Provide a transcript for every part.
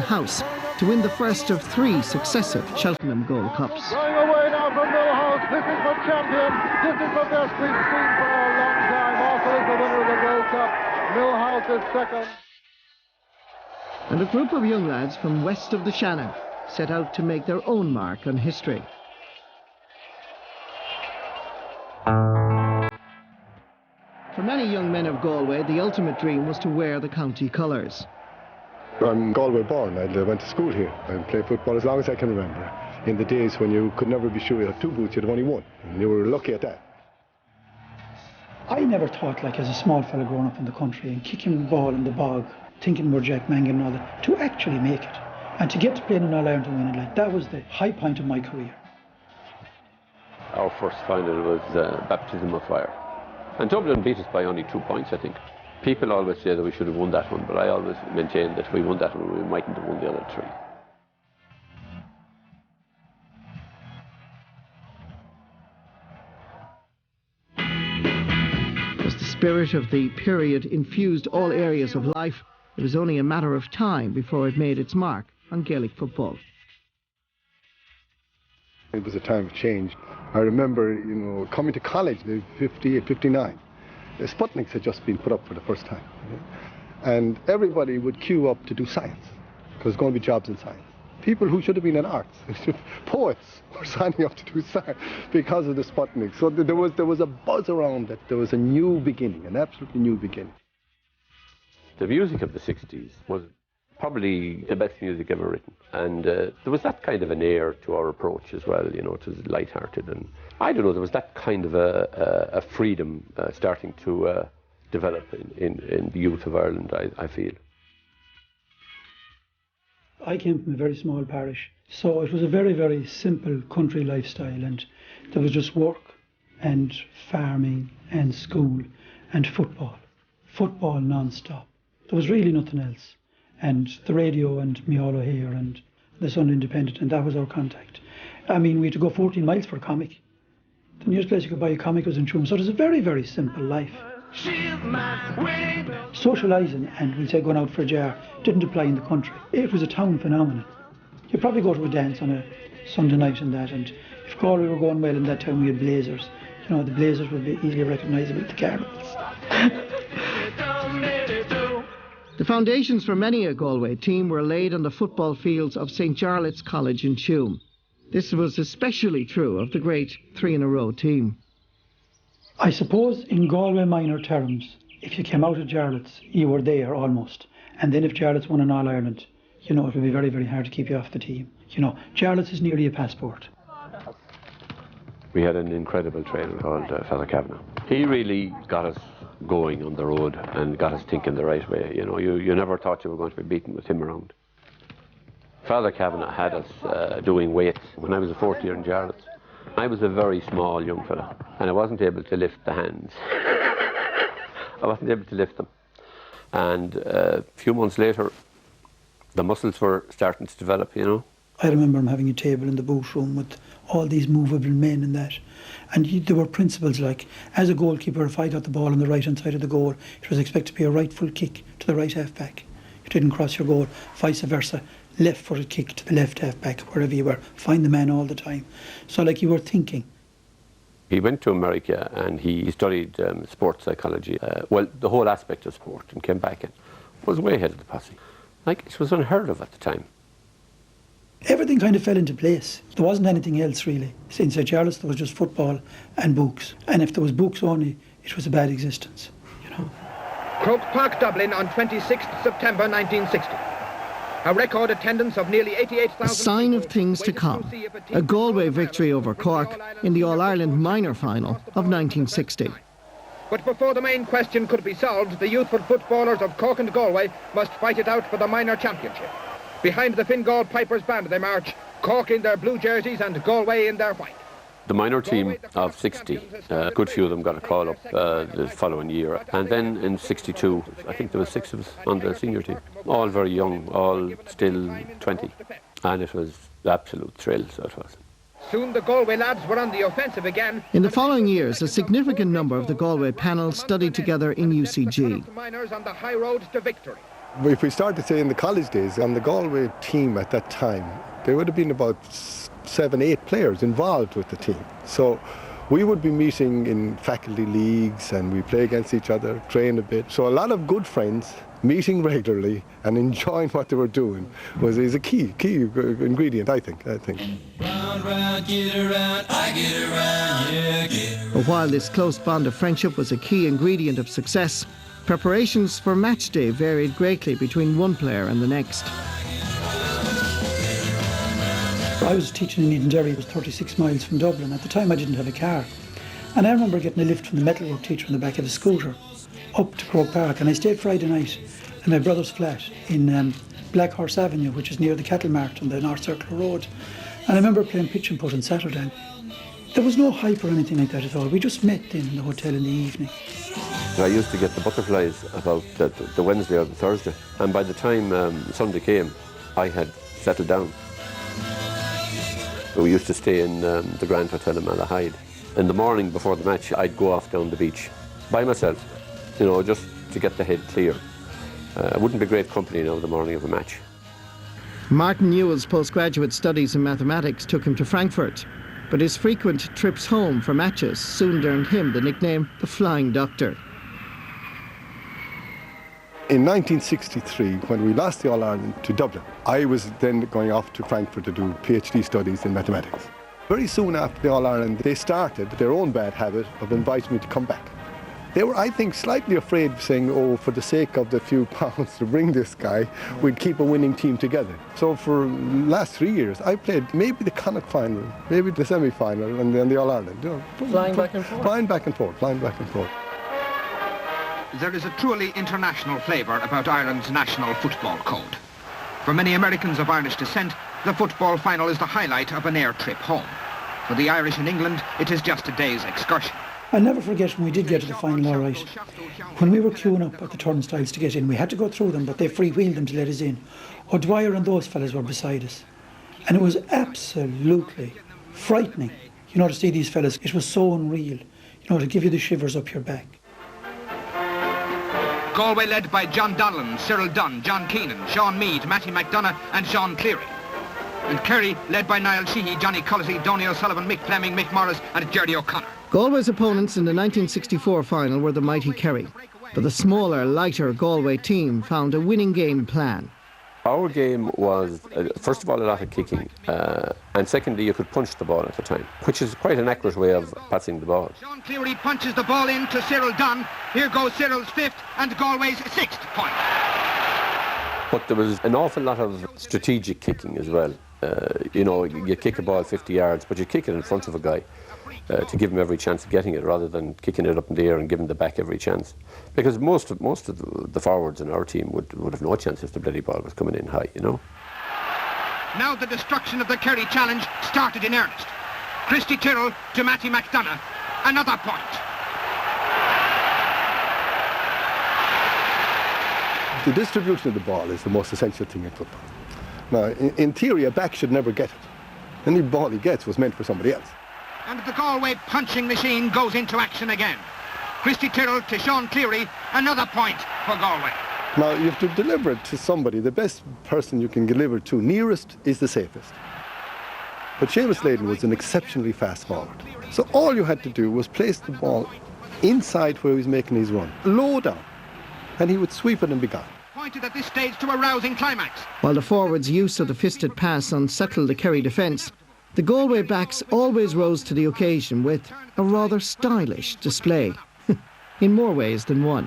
house to win the first of 3 successive Cheltenham Gold Cups. Going away now from Millhouse. This is the champion. This is the best we've seen for a long time. Also is the winner of the Gold Cup. Millhouse is second. And a group of young lads from west of the Shannon set out to make their own mark on history. For many young men of Galway, the ultimate dream was to wear the county colours. I'm Galway born. I went to school here. I played football as long as I can remember. In the days when you could never be sure you had 2 boots, you'd have only 1. And you were lucky at that. I never thought, like as a small fella growing up in the country and kicking the ball in the bog, thinking we're Jack Mangan and all that, to actually make it. And to get to play in All-Ireland and win it, like that was the high point of my career. Our first final was baptism of fire. And Dublin beat us by only 2 points, I think. People always say that we should have won that one, but I always maintain that if we won that one, we mightn't have won the other 3. As the spirit of the period infused all areas of life, it was only a matter of time before it made its mark on Gaelic football. It was a time of change. I remember, coming to college in 58, 59. The Sputniks had just been put up for the first time. And everybody would queue up to do science, because there's going to be jobs in science. People who should have been in arts, poets, were signing up to do science because of the Sputniks. So there was a buzz around that there was a new beginning, an absolutely new beginning. The music of the 60s was probably the best music ever written. And there was that kind of an air to our approach as well, it was light-hearted. And I don't know, there was that kind of a freedom starting to develop in the youth of Ireland, I feel. I came from a very small parish, so it was a very, very simple country lifestyle, and there was just work and farming and school and football non-stop. There was really nothing else. And the radio and Miolo here and the Sunday Independent, and that was our contact. I mean, we had to go 14 miles for a comic. The nearest place you could buy a comic was in Tuam, so it was a very, very simple life. Socialising and we'd say going out for a jar didn't apply in the country. It was a town phenomenon. You'd probably go to a dance on a Sunday night and that, and if Galway were going well in that town, we had blazers. The blazers would be easily recognisable at the Cardinals. The foundations for many a Galway team were laid on the football fields of St. Jarlath's College in Tuam. This was especially true of the great 3-in-a-row team. I suppose in Galway minor terms, if you came out of Jarlath's, you were there almost. And then if Jarlath's won an All-Ireland, it would be very, very hard to keep you off the team. Jarlath's is nearly a passport. We had an incredible trainer called Father Kavanagh. He really got us going on the road and got us thinking the right way. You never thought you were going to be beaten with him around. Father Kavanagh had us doing weights when I was a 4th year in Jarlath. I was a very small young fella and I wasn't able to lift the hands. I wasn't able to lift them. And a few months later, the muscles were starting to develop, I remember him having a table in the boot room with all these movable men and that. And there were principles like, as a goalkeeper, if I got the ball on the right-hand side of the goal, it was expected to be a right-foot kick to the right half-back. You didn't cross your goal, vice versa. Left-footed kick to the left half-back, wherever you were. Find the man all the time. So you were thinking. He went to America and he studied sports psychology. The whole aspect of sport, and came back and was way ahead of the posse. It was unheard of at the time. Everything kind of fell into place. There wasn't anything else really. In St. Charles there was just football and books. And if there was books only, it was a bad existence, Croke Park, Dublin on 26th September 1960. A record attendance of nearly 88,000. A sign of things to come. A Galway victory over Cork in the All-Ireland minor final of 1960. But before the main question could be solved, the youthful footballers of Cork and Galway must fight it out for the minor championship. Behind the Fingal Pipers band they march, Cork in their blue jerseys and Galway in their white. The minor team of 60, a good few of them got a call up the following year. And then in 62, I think there was 6 of us on the senior team. All very young, all still 20. And it was the absolute thrill, so it was. Soon the Galway lads were on the offensive again. In the following years, a significant number of the Galway panel studied together in UCG. Miners on the high road to victory. If we start to say in the college days, on the Galway team at that time, there would have been about 7, 8 players involved with the team. So we would be meeting in faculty leagues and we play against each other, train a bit. So a lot of good friends meeting regularly and enjoying what they were doing is a key ingredient, I think. Round, round, get around, I get around, yeah, get around. But while this close bond of friendship was a key ingredient of success, preparations for match day varied greatly between one player and the next. I was teaching in Leydon, it was 36 miles from Dublin. At the time I didn't have a car. And I remember getting a lift from the metalwork teacher on the back of a scooter up to Croke Park, and I stayed Friday night in my brother's flat in Black Horse Avenue, which is near the cattle mart on the North Circular Road. And I remember playing pitch and putt on Saturday. There was no hype or anything like that at all. We just met in the hotel in the evening. I used to get the butterflies about the Wednesday or the Thursday, and by the time Sunday came, I had settled down. We used to stay in the Grand Hotel in Malahide. In the morning before the match, I'd go off down the beach by myself, you know, just to get the head clear. It wouldn't be great company now the morning of a match. Martin Newell's postgraduate studies in mathematics took him to Frankfurt, but his frequent trips home for matches soon earned him the nickname the Flying Doctor. In 1963, when we lost the All-Ireland to Dublin, I was then going off to Frankfurt to do PhD studies in mathematics. Very soon after the All-Ireland, they started their own bad habit of inviting me to come back. They were, I think, slightly afraid of saying, oh, for the sake of the few pounds to bring this guy, we'd keep a winning team together. So for the last 3 years, I played maybe the Connacht final, maybe the semi-final, and then the All-Ireland. You know, Flying back and forth? Flying back and forth, flying back and forth. There is a truly international flavour about Ireland's national football code. For many Americans of Irish descent, the football final is the highlight of an air trip home. For the Irish in England, it is just a day's excursion. I'll never forget when we did get to the final all right. When we were queuing up at the turnstiles to get in, we had to go through them, but they freewheeled them to let us in. O'Dwyer and those fellas were beside us. And it was absolutely frightening, you know, to see these fellas. It was so unreal, you know, to give you the shivers up your back. Galway led by John Donlan, Cyril Dunn, John Keenan, Sean Meade, Matty McDonagh and Sean Cleary. And Kerry led by Niall Sheehy, Johnny Cullity, Donny O'Sullivan, Mick Fleming, Mick Morris and Gerry O'Connor. Galway's opponents in the 1964 final were the mighty Kerry, but the smaller, lighter Galway team found a winning game plan. Our game was, first of all, a lot of kicking, and secondly, you could punch the ball at the time, which is quite an accurate way of passing the ball. Sean Cleary punches the ball in to Cyril Dunn. Here goes Cyril's 5th and Galway's 6th point. But there was an awful lot of strategic kicking as well. You know, you kick a ball 50 yards, but you kick it in front of a guy to give him every chance of getting it, rather than kicking it up in the air and giving the back every chance. Because most of the forwards in our team would have no chance if the bloody ball was coming in high, you know. Now the destruction of the Kerry challenge started in earnest. Christy Tyrrell to Matty McDonagh. Another point. The distribution of the ball is the most essential thing in football. Now, in theory, a back should never get it. Any ball he gets was meant for somebody else. And the Galway punching machine goes into action again. Christy Tyrrell to Sean Cleary, another point for Galway. Now, you have to deliver it to somebody. The best person you can deliver to nearest is the safest. But Seamus Leydon was an exceptionally fast forward. So all you had to do was place the ball inside where he was making his run, low down, and he would sweep it and be gone. Pointed at this stage to a rousing climax. While the forwards' use of the fisted pass unsettled the Kerry defence, the Galway backs always rose to the occasion with a rather stylish display, in more ways than one.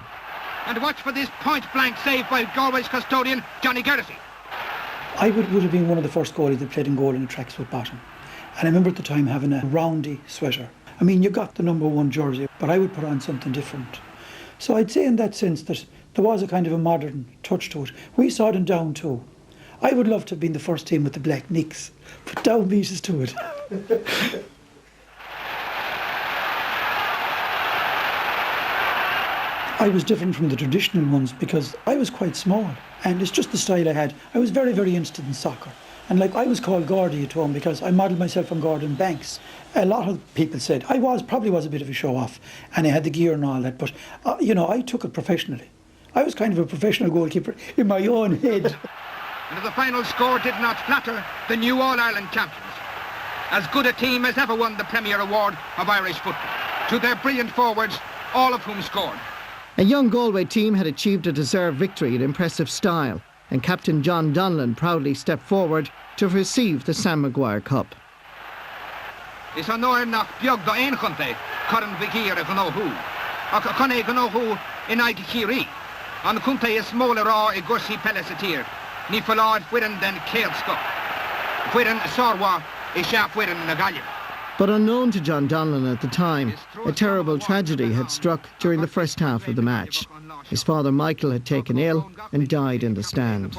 And watch for this point-blank save by Galway's custodian, Johnny Geraghty. I would have been one of the first goalies that played in goal in a tracksuit bottom. And I remember at the time having a roundy sweater. I mean, you got the #1 jersey, but I would put on something different. So I'd say in that sense that there was a kind of a modern touch to it. We saw them down too. I would love to have been the first team with the black nicks, but down beat us to it. I was different from the traditional ones because I was quite small, and it's just the style I had. I was very, very interested in soccer. And like, I was called Gordy at home because I modelled myself on Gordon Banks. A lot of people said probably was a bit of a show off, and I had the gear and all that, but you know, I took it professionally. I was kind of a professional goalkeeper in my own head. And the final score did not flatter the new All-Ireland champions. As good a team as ever won the Premier Award of Irish football. To their brilliant forwards, all of whom scored. A young Galway team had achieved a deserved victory in impressive style, and captain John Donlan proudly stepped forward to receive the Sam Maguire Cup. Is an oer nach biog do ein chunte, Coran Vigir a gnohu. A conne gnohu in aig chiri. An chunte is smaller raw e gursi pellesetir. Ni falad fwiren den keelsko. Fwiren sorwa e sha fwiren na gallium. But unknown to John Donlan at the time, a terrible tragedy had struck during the first half of the match. His father Michael had taken ill and died in the stand.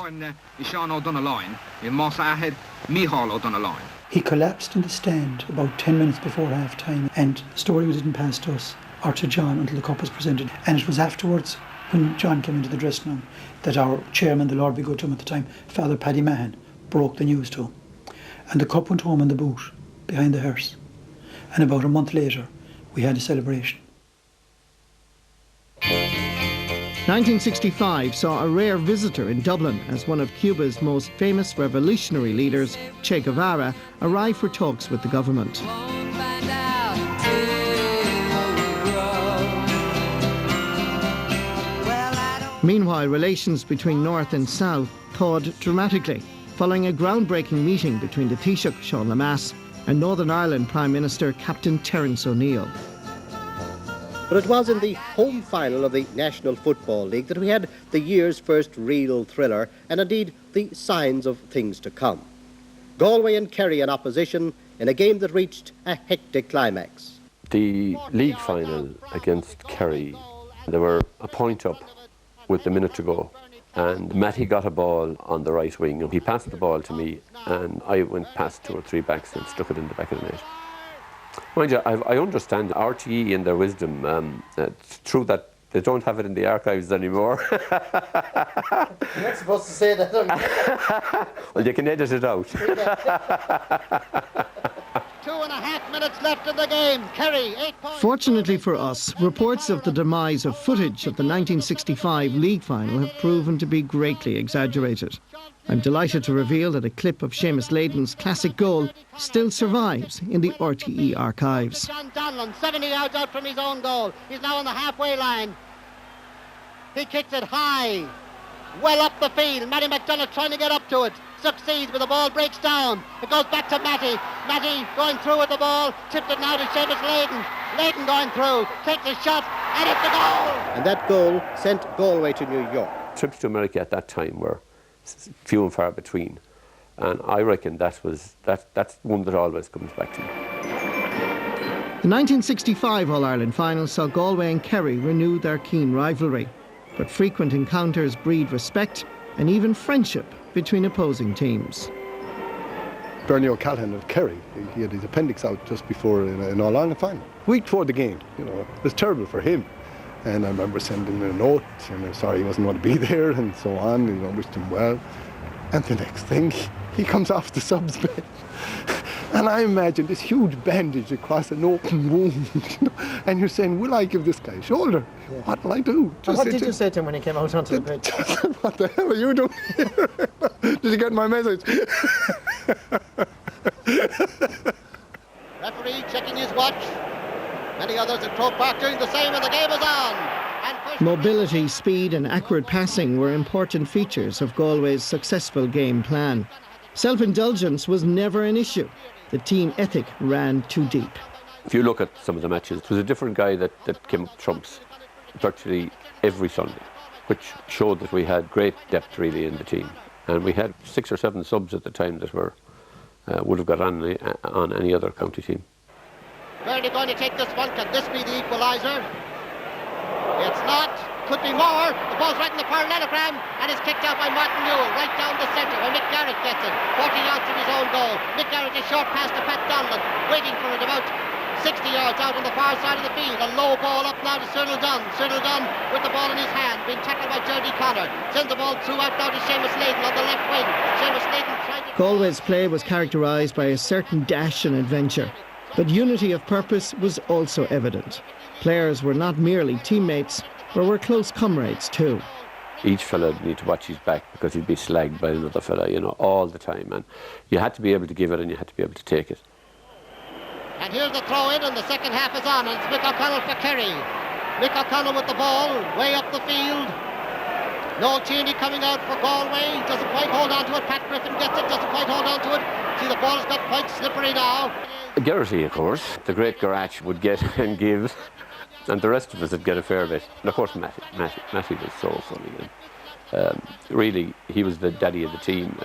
He collapsed in the stand about 10 minutes before half-time, and the story didn't pass to us or to John until the cup was presented. And it was afterwards, when John came into the dressing room, that our chairman, the Lord be good to him at the time, Father Paddy Mahan, broke the news to him. And the cup went home in the boot behind the hearse. And about a month later, we had a celebration. 1965 saw a rare visitor in Dublin as one of Cuba's most famous revolutionary leaders, Che Guevara, arrived for talks with the government. Meanwhile, relations between North and South thawed dramatically, following a groundbreaking meeting between the Taoiseach Sean Lamass and Northern Ireland Prime Minister Captain Terence O'Neill. But it was in the home final of the National Football League that we had the year's first real thriller, and indeed the signs of things to come. Galway and Kerry in opposition in a game that reached a hectic climax. The league final against Kerry, they were a point up with a minute to go, and Matty got a ball on the right wing. He passed the ball to me, and I went past 2 or 3 backs and stuck it in the back of the net. Mind you, I understand RTE in their wisdom. It's true that they don't have it in the archives anymore. You're not supposed to say that, are you? Well, you can edit it out. 2.5 minutes left in the game. Kerry, 8 points. Fortunately for us, reports of the demise of footage of the 1965 league final have proven to be greatly exaggerated. I'm delighted to reveal that a clip of Seamus Leydon's classic goal still survives in the RTE archives. John Donlan, 70 yards out from his own goal. He's now on the halfway line. He kicks it high, well up the field. Matty McDonagh trying to get up to it. Succeeds, but the ball breaks down. It goes back to Matty. Matty going through with the ball. Tipped it now to Seamus Leydon. Leydon going through. Takes a shot, and it's a goal. And that goal sent Galway to New York. Trips to America at that time were few and far between, and I reckon that's one that always comes back to me. The 1965 All-Ireland final saw Galway and Kerry renew their keen rivalry, but frequent encounters breed respect and even friendship between opposing teams. Bernie O'Callaghan of Kerry, he had his appendix out just before an All-Ireland final. Week before the game, it was terrible for him. And I remember sending him a note, and I'm sorry he wasn't going to be there, and so on, wished him well. And the next thing, he comes off the subs bench. And I imagine this huge bandage across an open wound, and you're saying, will I give this guy a shoulder? Yeah. What will I do? What did you say to him when he came out onto the pitch? What the hell are you doing here? Did you get my message? Referee checking his watch. Many others at Croke Park doing the same, and the game is on. Mobility, speed and accurate passing were important features of Galway's successful game plan. Self-indulgence was never an issue. The team ethic ran too deep. If you look at some of the matches, it was a different guy that came up trumps virtually every Sunday, which showed that we had great depth really in the team. And we had 6 or 7 subs at the time that would have got on any other county team. Where are they going to take this one? Can this be the equaliser? It's not. Could be more. The ball's right in the parallelogram, and it's kicked out by Martin Newell, right down the centre, where Mick Garrett gets it. 40 yards from his own goal. Mick Garrett is short pass to Pat Donlan, waiting for it about 60 yards out on the far side of the field. A low ball up now to Cyril Dunn. Cyril Dunn with the ball in his hand, being tackled by Gerdy Connor. Sends the ball through out now to Seamus Leydon on the left wing. Seamus Leydon trying to... Galway's play was characterised by a certain dash and adventure. But unity of purpose was also evident. Players were not merely teammates, but were close comrades too. Each fella would need to watch his back because he'd be slagged by another fella, you know, all the time. And you had to be able to give it and you had to be able to take it. And here's the throw in, and the second half is on, and it's Mick O'Connell for Kerry. Mick O'Connell with the ball, way up the field. Noel Cheney coming out for Galway, doesn't quite hold on to it. Pat Griffin gets it, doesn't quite hold on to it. See, the ball has got quite slippery now. Geraghty, of course, the great Geraghty would get and give, and the rest of us would get a fair bit. And of course, Matty was so funny. And, really, he was the daddy of the team,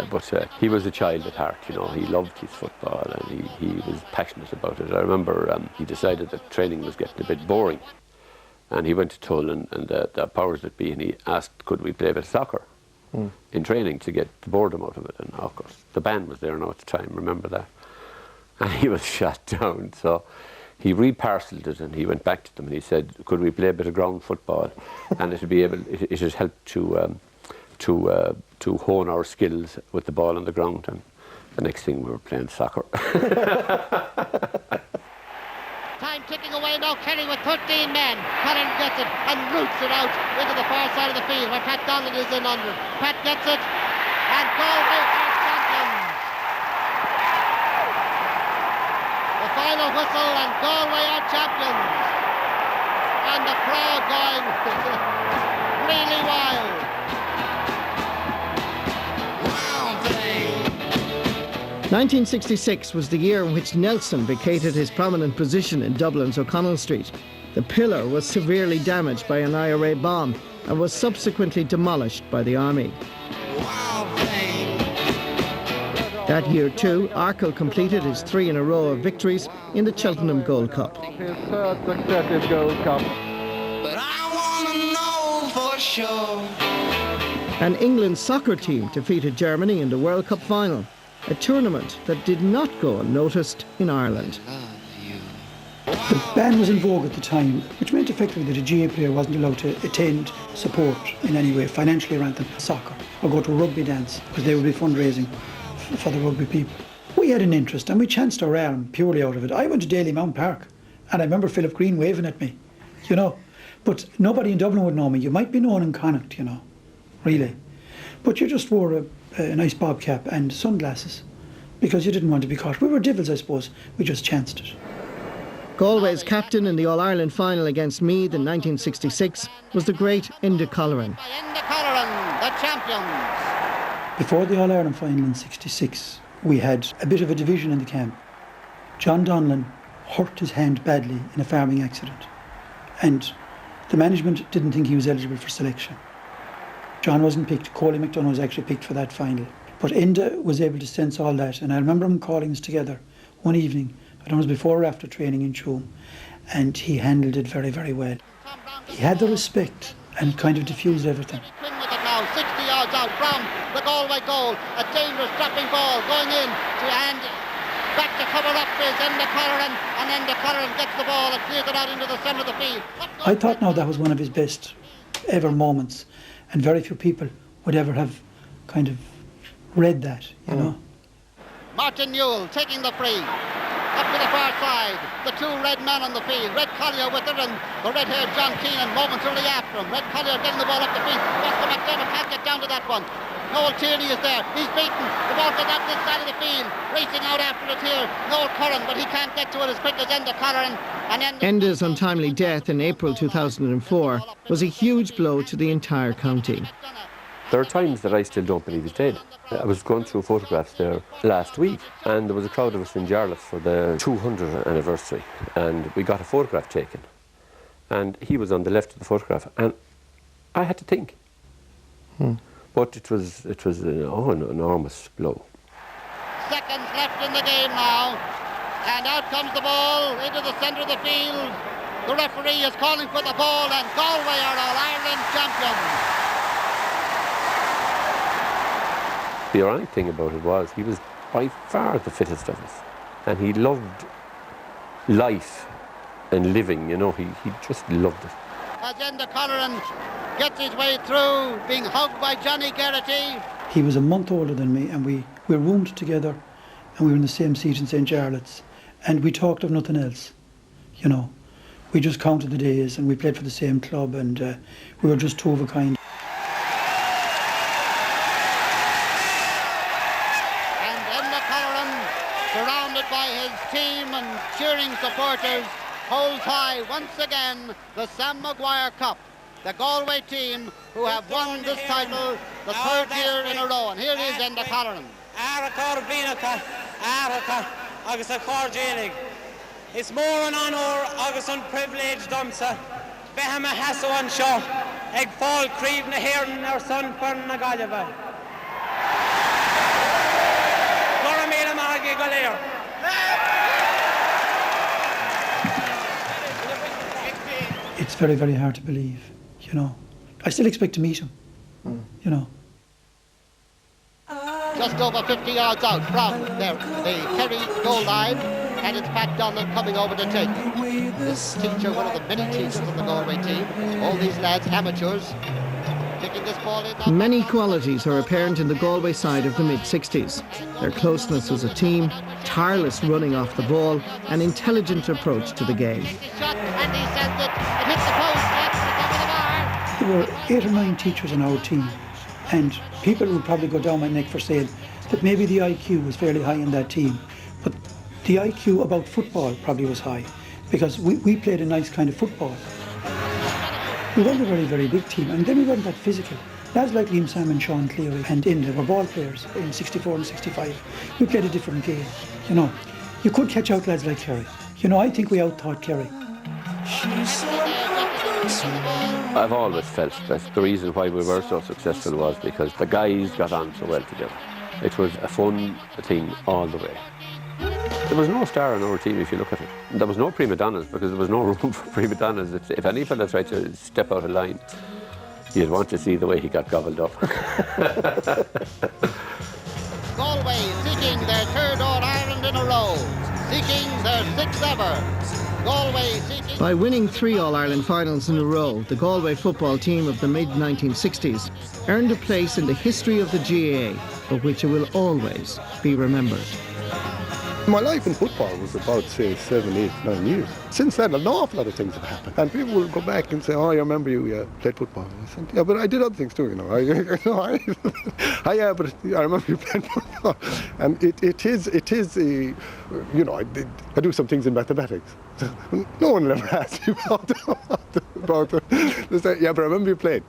but he was a child at heart, you know. He loved his football and he was passionate about it. I remember he decided that training was getting a bit boring. And he went to Tull and the powers that be, and he asked, could we play a bit of soccer in training to get the boredom out of it? And of course, the band was there now at the time, remember that? And he was shot down, so he reparcelled it and he went back to them and he said, could we play a bit of ground football? And it would help to hone our skills with the ball on the ground. And the next thing, we were playing soccer. Time ticking away now, Kerry with 13 men. Colin gets it and roots it out into the far side of the field where Pat Donlan is in under. Pat gets it, and Galway are champions. The final whistle, and Galway are champions. And the crowd going really wild. 1966 was the year in which Nelson vacated his prominent position in Dublin's O'Connell Street. The pillar was severely damaged by an IRA bomb and was subsequently demolished by the army. That year too, Arkle completed his 3 in a row of victories in the Cheltenham Gold Cup. His third successive Gold Cup. But I wanna know for sure. And England's soccer team defeated Germany in the World Cup final, a tournament that did not go unnoticed in Ireland. The ban was in vogue at the time, which meant effectively that a GAA player wasn't allowed to attend, support in any way, financially or anything, soccer, or go to a rugby dance, because they would be fundraising for the rugby people. We had an interest and we chanced our arm purely out of it. I went to Daly Mount Park and I remember Philip Green waving at me, you know, but nobody in Dublin would know me. You might be known in Connacht, you know, really. But you just wore a nice bob cap and sunglasses because you didn't want to be caught. We were devils, I suppose. We just chanced it. Galway's captain in the All-Ireland final against Meath in 1966 was the great Enda Colleran. Enda Colleran, the champions. Before the All-Ireland final in 66, we had a bit of a division in the camp. John Donlan hurt his hand badly in a farming accident, and the management didn't think he was eligible for selection. John wasn't picked. Coley McDonough was actually picked for that final. But Enda was able to sense all that, and I remember him calling us together one evening, I don't know if it was before or after training in Tuam, and he handled it very, very well. He had the respect and kind of diffused everything. Quinn with it now, 60 yards out from the Galway goal. A dangerous dropping ball going in to hand back to cover up is Enda Colleran, and Enda Colleran gets the ball and clears it out into the centre of the field. I thought now that was one of his best ever moments, and very few people would ever have kind of read that, you know. Martin Newell taking the free. Up to the far side, the 2 red men on the field. Red Collier with it and the red-haired John Keenan momentarily after him. Red Collier getting the ball up the field. Oscar McDermott can't get down to that one. Noel Tierney is there. He's beaten. The ball goes out this side of the field. Racing out after it here. Noel Curran, but he can't get to it as quick as Enda Colleran. Enda's untimely death in April 2004 was a huge blow to the entire county. There are times that I still don't believe he's dead. I was going through photographs there last week, and there was a crowd of us in Jarlath for the 200th anniversary, and we got a photograph taken, and he was on the left of the photograph, and I had to think. But it was an enormous blow. Seconds left in the game now, and out comes the ball into the centre of the field. The referee is calling for the ball, and Galway are All-Ireland champions. The ironic thing about it was he was by far the fittest of us, and he loved life and living, you know, he just loved it. As Enda Colleran gets his way through, being hugged by Johnny Geraghty. He was a month older than me, and we roomed together, and we were in the same seat in St. Jarlath's, and we talked of nothing else, you know. We just counted the days, and we played for the same club, and we were just two of a kind. years holds high once again the Sam Maguire Cup. The Galway team who have won this title the third year in a row. And here is Enda Colleran. It's more an honour agus an privilege domsa. Beham a hasso an shaw. Eg fall creeve na hearn our son fern na Galway. Goramila Margie Golair. It's very, very hard to believe, you know. I still expect to meet him, you know. Just over 50 yards out from the Kerry goal line, and it's Pat Donlan coming over to take. This teacher, one of the many teachers of the Galway team, all these lads, amateurs, kicking this ball in. Many qualities are apparent in the Galway side of the mid-60s. Their closeness as a team, tireless running off the ball, an intelligent approach to the game. Shot, and he sends it. It hits the post, and it's over the bar. There were 8 or 9 teachers on our team, and people would probably go down my neck for saying that maybe the IQ was fairly high in that team, but the IQ about football probably was high, because we played a nice kind of football. We weren't a very, very big team, and then we weren't that physical. Lads like Liam Sam and Sean Cleary and Inda were ball players in 64 and 65. We played a different game, you know. You could catch out lads like Kerry. You know, I think we out-taught Kerry. I've always felt that the reason why we were so successful was because the guys got on so well together. It was a fun thing all the way. There was no star on our team if you look at it. There was no prima donnas because there was no room for prima donnas. If any fella tried to step out of line, you'd want to see the way he got gobbled up. Galway seeking their third All-Ireland in a row, seeking their 6th ever. Galway seeking... By winning 3 All-Ireland finals in a row, the Galway football team of the mid-1960s earned a place in the history of the GAA, for which it will always be remembered. My life in football was about, say, 7, 8, 9 years. Since then, an awful lot of things have happened. And people will go back and say, oh, I remember you played football. And I said, yeah, but I did other things too, you know. Yeah, but I remember you played football. And it is you know, I do some things in mathematics. No one will ever ask you about they say, yeah, but I remember you played.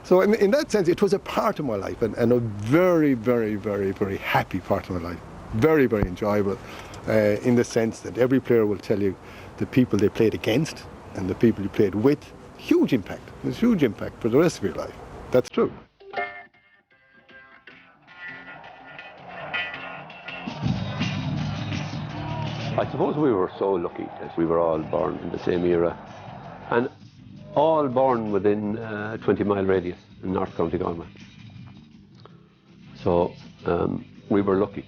So in that sense, it was a part of my life, and a very, very, very, very happy part of my life. Very, very enjoyable, in the sense that every player will tell you the people they played against and the people you played with. Huge impact. There's huge impact for the rest of your life. That's true. I suppose we were so lucky that we were all born in the same era, and all born within a 20-mile radius in North County Galway. So we were lucky.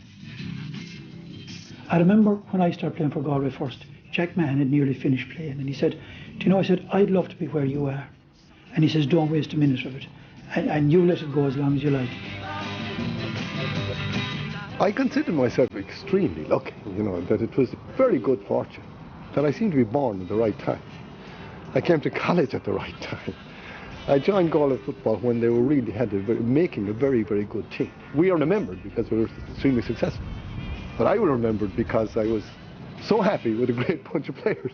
I remember when I started playing for Galway first, Jack Mahan had nearly finished playing, and he said, do you know, I said, I'd love to be where you are. And he says, don't waste a minute of it, and you let it go as long as you like. I consider myself extremely lucky, you know, that it was very good fortune, that I seemed to be born at the right time. I came to college at the right time. I joined Galway football when they were really making a very, very good team. We are remembered because we were extremely successful. But I was remembered because I was so happy with a great bunch of players.